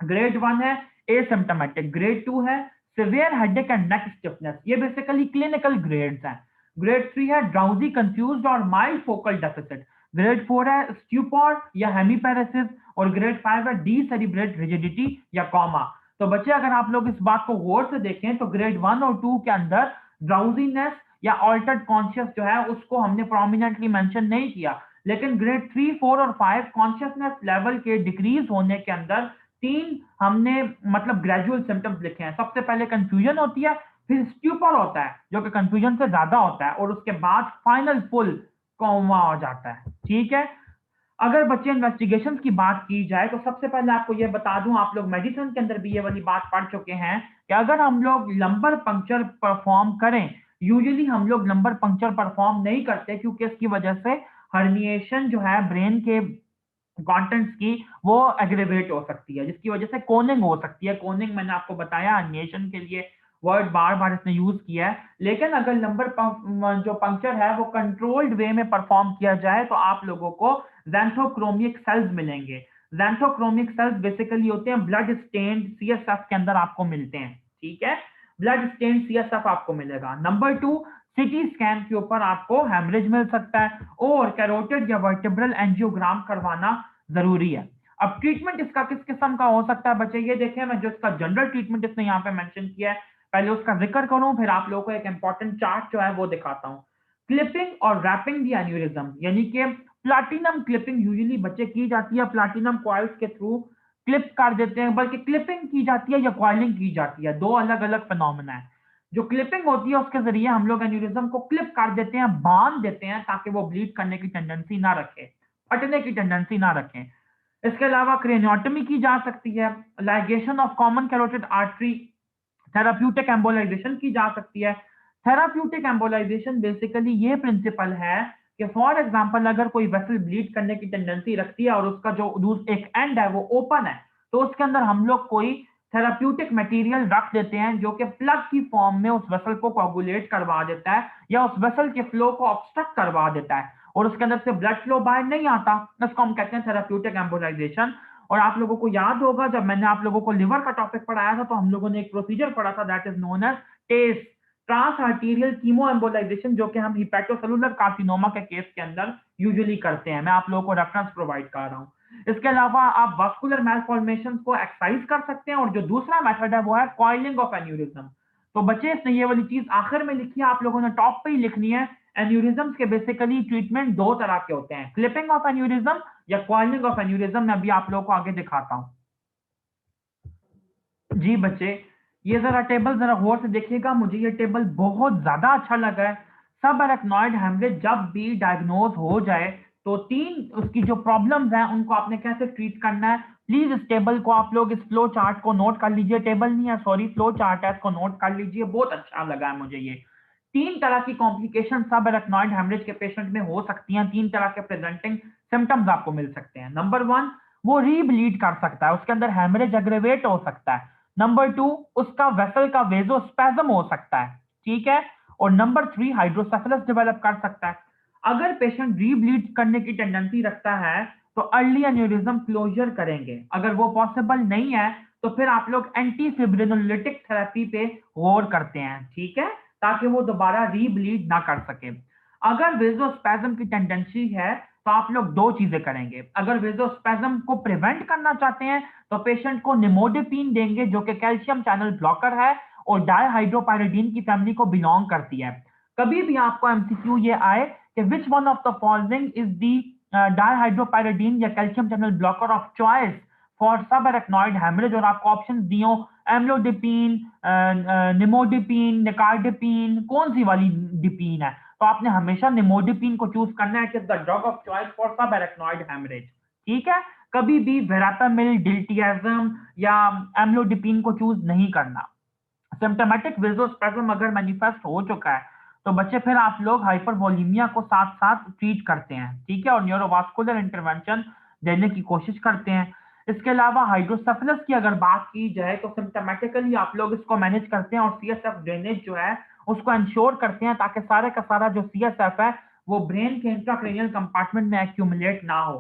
ग्रेड वन है एसिम्टोमेटिक, ग्रेड टू है severe headache and neck stiffness, ये बेसिकली क्लिनिकल ग्रेड्स हैं। ग्रेड थ्री है ड्राउजी कंफ्यूज्ड और mild focal deficit, grade four है स्ट्यूपॉर या हेमीपैरेसिस, और ग्रेड फाइव है डीसेरिब्रेट रिजिडिटी या कॉमा। तो बच्चे अगर आप लोग इस बात को गौर से देखें तो ग्रेड वन और टू के अंदर ड्राउजीनेस या ऑल्टर्ड कॉन्शियस जो है उसको हमने प्रोमिनेंटली मेंशन नहीं किया, लेकिन ग्रेड थ्री फोर और फाइव कॉन्शियसनेस लेवल के डिक्रीज होने के अंदर तीन हमने मतलब ग्रेजुअल सिम्टम्स लिखे हैं। सबसे पहले कंफ्यूजन होती है, फिर स्ट्यूपर होता है जो कि कंफ्यूजन से ज्यादा होता है, और उसके बाद फाइनल फुल कोमा हो जाता है। ठीक है, अगर बच्चे इन्वेस्टिगेशन की बात की जाए तो सबसे पहले आपको यह बता दूं, आप लोग मेडिसिन के अंदर भी ये वाली बात पढ़ चुके हैं कि अगर हम लोग लंबर पंक्चर परफॉर्म करें, यूजुअली हम लोग लंबर पंक्चर परफॉर्म नहीं करते क्योंकि इसकी वजह से हर्निएशन जो है ब्रेन के कंटेंट्स की वो एग्रेवेट हो सकती है, जिसकी वजह से कोनिंग हो सकती है। कोनिंग मैंने आपको बताया हर्निएशन के लिए वर्ड बार बार इसने यूज किया है। लेकिन अगर लंबर जो पंक्चर है वो कंट्रोल्ड वे में परफॉर्म किया जाए तो आप लोगों को ज़ैंथोक्रोमिक सेल्स मिलेंगे। ज़ैंथोक्रोमिक सेल्स बेसिकली होते हैं ब्लड स्टेन्ड सीएसएफ के अंदर आपको मिलते हैं। ठीक है, ब्लड स्टेन्ड सीएसएफ आपको मिलेगा। नंबर टू, सीटी स्कैन के ऊपर आपको हेमरेज मिल सकता है और कैरोटिड या वर्टिब्रल एंजियोग्राम करवाना जरूरी है। अब ट्रीटमेंट इसका किस किस्म का हो सकता है बच्चे, ये देखें, मैं जो इसका जनरल ट्रीटमेंट इसने यहाँ पे मेंशन किया है पहले उसका जिक्र करूं, फिर आप लोगों को एक इंपॉर्टेंट चार्ट जो है वो दिखाता हूं। क्लिपिंग और रैपिंग दी एन्यूरिज्म, यानी कि प्लाटिनम क्लिपिंग यूजुअली बच्चे की जाती है, प्लाटिनम कॉइल्स के थ्रू क्लिप कर देते हैं, बल्कि क्लिपिंग की जाती है या कॉइलिंग की जाती है, दो अलग अलग फिनोमेना है। जो क्लिपिंग होती है उसके जरिए हम लोग एन्यूरिज्म को क्लिप कर देते हैं, बांध देते हैं, ताकि वो ब्लीड करने की टेंडेंसी ना रखे, फटने की टेंडेंसी ना रखें। इसके अलावा क्रेनियोटमी की जा सकती है, ligation of common carotid artery, therapeutic embolisation की जा सकती है। थेराप्यूटिक एम्बोलाइजेशन बेसिकली ये प्रिंसिपल है कि फॉर एग्जांपल अगर कोई वेसल ब्लीड करने की टेंडेंसी रखती है और उसका जो एक एंड है वो ओपन है, तो उसके अंदर हम लोग कोई थेराप्यूटिक मटेरियल रख देते हैं जो कि प्लग की फॉर्म में उस वेसल को कोगुलेट करवा देता है या उस वेसल के फ्लो को ऑब्स्ट्रक्ट करवा देता है और उसके अंदर से ब्लड फ्लो बाहर नहीं आता। इसको हम कहते हैं थेराप्यूटिक एम्बोलाइजेशन। और आप लोगों को याद होगा जब मैंने आप लोगों को लिवर का टॉपिक पढ़ाया था तो हम लोगों ने एक प्रोसीजर पढ़ा था that is known as TACE, transarterial chemoembolisation, जो कि हम हिपैटोसेलुलर कार्सिनोमा के केस के अंदर यूजुअली करते हैं। मैं आप लोगों को रेफरेंस प्रोवाइड कर रहा हूं। इसके अलावा आप वास्कुलर मैलफॉर्मेशन को एक्सरसाइज कर सकते हैं और जो दूसरा मेथड है वो है कॉइलिंग ऑफ एन्यूरिज्म। तो बच्चे इसने ये वाली चीज आखिर में लिखी है, आप लोगों ने टॉप पे ही लिखनी है। एन्यूरिज्म के बेसिकली ट्रीटमेंट दो तरह के होते हैं, क्लिपिंग ऑफ एन्यूरिज्म या कॉइलिंग ऑफ एन्यूरिज्म। मैं अभी आप लोगों को आगे दिखाता हूं। जी बच्चे, ये जरा टेबल जरा गौर से देखिएगा, मुझे ये टेबल बहुत ज्यादा अच्छा लगा है। सब एरेक्नॉइड हेमरेज जब भी डायग्नोज हो जाए तो तीन उसकी जो प्रॉब्लम्स हैं उनको आपने कैसे ट्रीट करना है, प्लीज इस टेबल को आप लोग इस फ्लो चार्ट को नोट कर लीजिए। टेबल नहीं है, सॉरी, फ्लो चार्ट है, इसको नोट कर लीजिए। बहुत अच्छा लगा है मुझे ये। तीन तरह की कॉम्प्लिकेशन सब एरेक्नॉइड हेमरेज के पेशेंट में हो सकती हैं। तीन तरह के प्रेजेंटिंग सिम्टम्स आपको मिल सकते हैं। नंबर 1, वो रीब्लीड कर सकता है, उसके अंदर हेमरेज एग्रेवेट हो सकता है। नंबर 2, उसका वेसल का वेजोस्पैज्म हो सकता है, ठीक है। और नंबर 3, हाइड्रोसेफेलस डेवलप कर सकता है। अगर पेशेंट रीब्लीड करने की टेंडेंसी रखता है तो अर्ली एन्यूरिज्म क्लोजर करेंगे। अगर वो पॉसिबल नहीं है तो फिर आप लोग एंटी फिब्रिनोलिटिक थेरेपी पे गौर करते हैं, ठीक है, ताकि वो दोबारा रीब्लीड ना कर सके। अगर वेजोस्पैज्म की टेंडेंसी है तो आप लोग दो चीजें करेंगे। अगर वेजोस्पैज्म को प्रिवेंट करना चाहते हैं तो पेशेंट को निमोडिपिन देंगे, जो कि कैल्शियम चैनल ब्लॉकर है और डायहाइड्रोपायरिडीन की फैमिली को बिलोंग करती है। कभी भी आपको एमसीक्यू ये आए कि which one of the following is the dihydropyridine या calcium channel blocker of choice for subarachnoid haemorrhage, और आपको ऑप्शन दियो एम्लोडिपिन, निमोडिपिन, निकार्डिपिन, कौन सी वाली डिपीन है, तो आपने हमेशा निमोडिपिन को चूज करना है। It is the drug of choice for subarachnoid haemorrhage, ठीक है। कभी भी वेरापामिल, डिल्टियाजम या एम्लोडिपिन को चूज नहीं करना। सिम्टोमेटिक वेजोस्पैज्म अगर मैनिफेस्ट हो चुका है तो बच्चे फिर आप लोग हाइपरवोलेमिया को साथ साथ ट्रीट करते हैं, ठीक है, और न्यूरोवास्कुलर इंटरवेंशन देने की कोशिश करते हैं। इसके अलावा हाइड्रोसेफेलस की अगर बात की जाए तो सिम्टोमेटिकली आप लोग इसको मैनेज करते हैं और सीएसएफ ड्रेनेज जो है उसको इंश्योर करते हैं ताकि सारे का सारा जो सीएसएफ है वो ब्रेन के इंट्राक्रेनियल कंपार्टमेंट में एक्यूमुलेट ना हो।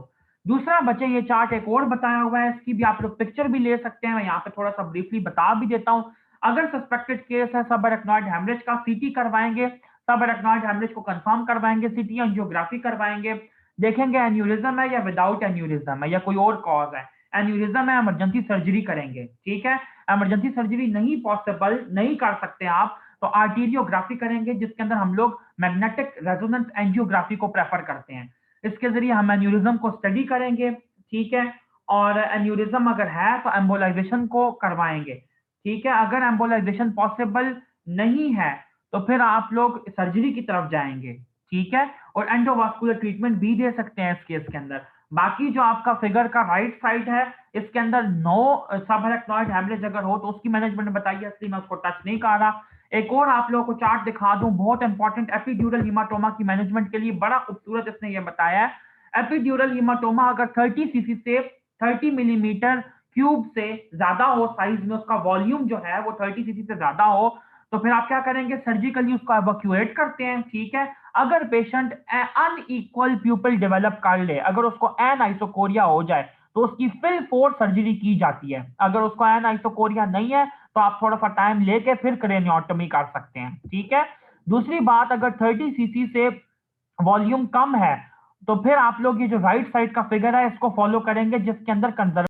दूसरा बच्चे ये चार्ट एक और बताया हुआ है, इसकी भी आप लोग पिक्चर भी ले सकते हैं, मैं यहाँ पे थोड़ा सा ब्रीफली बता भी देता हूँ। अगर सस्पेक्टेड केस है सब एरेक्नॉइड हेमरेज का, सीटी करवाएंगे, सब एरेक्नॉइड हेमरेज को कंफर्म करवाएंगे, सीटी एंजियोग्राफी करवाएंगे, देखेंगे एन्यूरिज्म है या विदाउट एन्यूरिज्म है या कोई और कॉज है। एन्यूरिज्म है, इमरजेंसी सर्जरी करेंगे, ठीक है। इमरजेंसी सर्जरी नहीं पॉसिबल, नहीं कर सकते आप, तो आर्टीरियोग्राफी करेंगे, जिसके अंदर हम लोग मैग्नेटिक रेजोनेंस एंजियोग्राफी को प्रेफर करते हैं। इसके जरिए हम एन्यूरिज्म को स्टडी करेंगे, ठीक है, और एन्यूरिज्म अगर है तो एम्बोलाइजेशन को करवाएंगे, ठीक है। अगर एम्बोलाइजेशन पॉसिबल नहीं है तो फिर आप लोग सर्जरी की तरफ जाएंगे, ठीक है, और एंडोवास्कुलर ट्रीटमेंट भी दे सकते हैं इस केस के अंदर। बाकी जो आपका फिगर का राइट साइड है इसके अंदर नो सब एरेक्नॉइड हेमरेज अगर हो तो उसकी मैनेजमेंट बताइए, इसलिए मैं उसको टच नहीं कर रहा। एक और आप लोगों को चार्ट दिखा दूं, बहुत इंपॉर्टेंट, एपिड्यूरल हीमाटोमा की मैनेजमेंट के लिए बड़ा खूबसूरत इसने ये बताया है। एपिड्यूरल हीमाटोमा अगर 30 सीसी से 30 मिलीमीटर क्यूब से ज्यादा हो, साइज में उसका वॉल्यूम जो है वो 30 सीसी से ज्यादा हो, तो फिर आप क्या करेंगे, सर्जिकली उसको एवैक्यूएट करते हैं, ठीक है। अगर पेशेंट अनइक्वल प्यूपिल डेवलप कर ले, अगर उसको एनाइसोकोरिया हो जाए तो उसकी फिल फोर्स सर्जरी की जाती है। अगर उसको एनाइसोकोरिया नहीं है तो आप थोड़ा सा टाइम लेके फिर क्रेनियोटोमी कर सकते हैं, ठीक है। दूसरी बात, अगर 30 सीसी से वॉल्यूम कम है तो फिर आप लोग ये जो राइट साइड का फिगर है इसको फॉलो करेंगे, जिसके अंदर कंजर्व